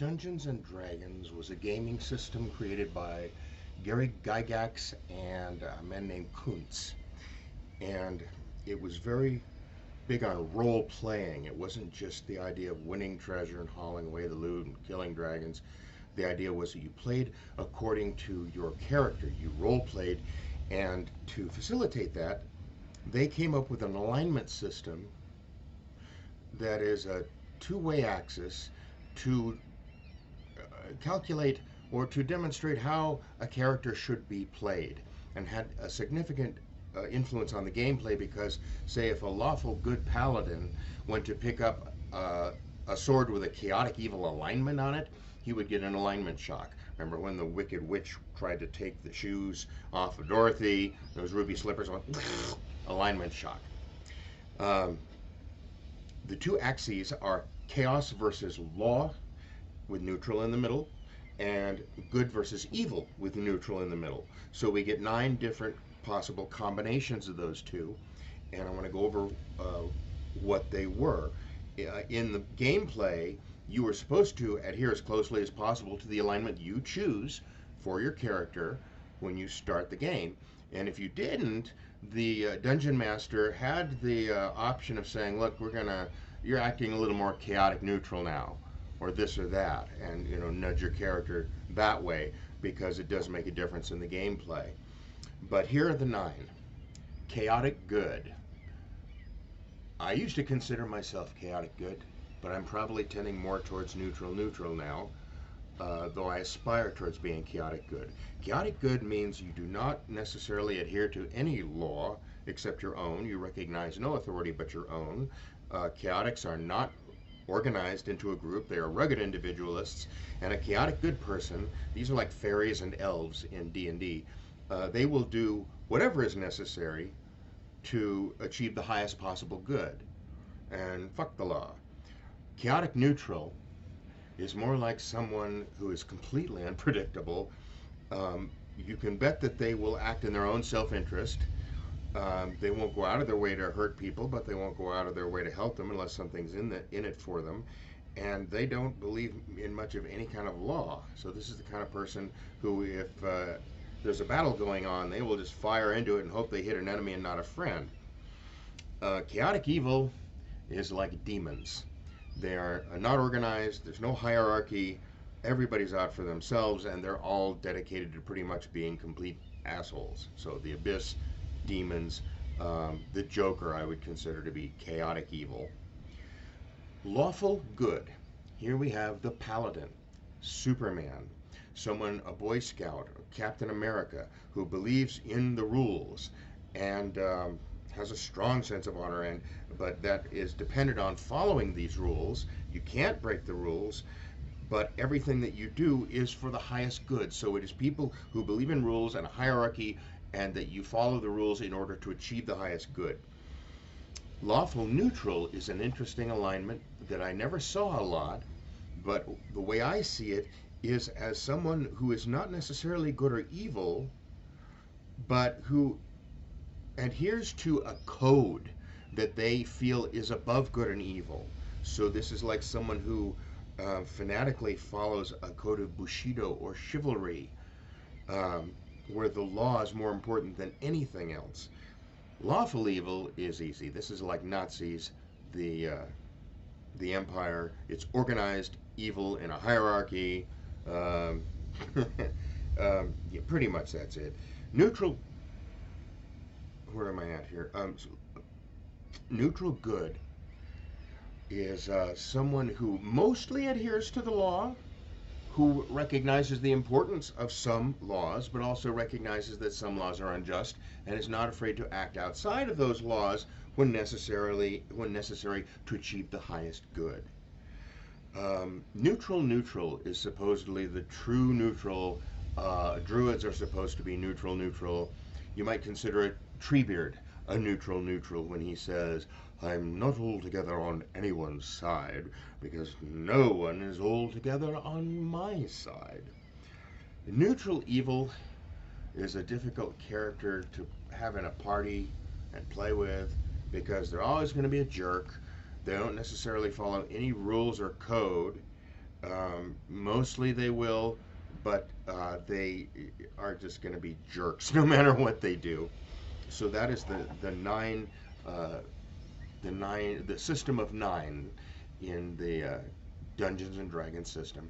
Dungeons and Dragons was a gaming system created by Gary Gygax and a man named Kuntz. And it was very big on role playing. It wasn't just the idea of winning treasure and hauling away the loot and killing dragons. The idea was that you played according to your character. You role played, and to facilitate that, they came up with an alignment system that is a two-way axis to calculate or to demonstrate how a character should be played, and had a significant influence on the gameplay because, say, if a lawful good paladin went to pick up a sword with a chaotic evil alignment on it, he would get an alignment shock. Remember when the Wicked Witch tried to take the shoes off of Dorothy? Those ruby slippers went alignment shock. The two axes are chaos versus law, with neutral in the middle, and good versus evil with neutral in the middle. So we get 9 different possible combinations of those two, and I want to go over what they were. In the gameplay, you were supposed to adhere as closely as possible to the alignment you choose for your character when you start the game. And if you didn't, the dungeon master had the option of saying, look, you're acting a little more chaotic neutral now, or this or that, and nudge your character that way, because it does make a difference in the gameplay. But here are the 9. Chaotic good. I used to consider myself chaotic good, but I'm probably tending more towards neutral now, though I aspire towards being chaotic good. Chaotic good means you do not necessarily adhere to any law except your own. You recognize no authority but your own. Chaotics are not organized into a group. They are rugged individualists, and a chaotic good person, these are like fairies and elves in D&D, they will do whatever is necessary to achieve the highest possible good, and fuck the law. Chaotic neutral is more like someone who is completely unpredictable. You can bet that they will act in their own self-interest. They won't go out of their way to hurt people, but they won't go out of their way to help them unless something's in it for them. And they don't believe in much of any kind of law. So this is the kind of person who, if there's a battle going on, they will just fire into it and hope they hit an enemy and not a friend. Chaotic evil is like demons. They are not organized. There's no hierarchy. Everybody's out for themselves, and they're all dedicated to pretty much being complete assholes. So the Abyss, demons, the Joker I would consider to be chaotic evil. Lawful good. Here we have the Paladin, Superman, someone, a Boy Scout, Captain America, who believes in the rules and has a strong sense of honor, but that is dependent on following these rules. You can't break the rules, but everything that you do is for the highest good. So it is people who believe in rules and a hierarchy, and that you follow the rules in order to achieve the highest good. Lawful neutral is an interesting alignment that I never saw a lot, but the way I see it is as someone who is not necessarily good or evil, but who adheres to a code that they feel is above good and evil. So this is like someone who fanatically follows a code of Bushido or chivalry, where the law is more important than anything else. Lawful evil is easy. This is like Nazis, the Empire. It's organized evil in a hierarchy. Yeah, pretty much that's it. Neutral. Where am I at here? Neutral good is someone who mostly adheres to the law, who recognizes the importance of some laws, but also recognizes that some laws are unjust, and is not afraid to act outside of those laws when necessary to achieve the highest good. Neutral is supposedly the true neutral. Druids are supposed to be neutral. You might consider it Treebeard a neutral when he says, I'm not altogether on anyone's side, because no one is altogether on my side. Neutral evil is a difficult character to have in a party and play with, because they're always going to be a jerk. They don't necessarily follow any rules or code, Mostly they will, but they are just going to be jerks no matter what they do. So that is uh, the system of nine in the Dungeons and Dragons system.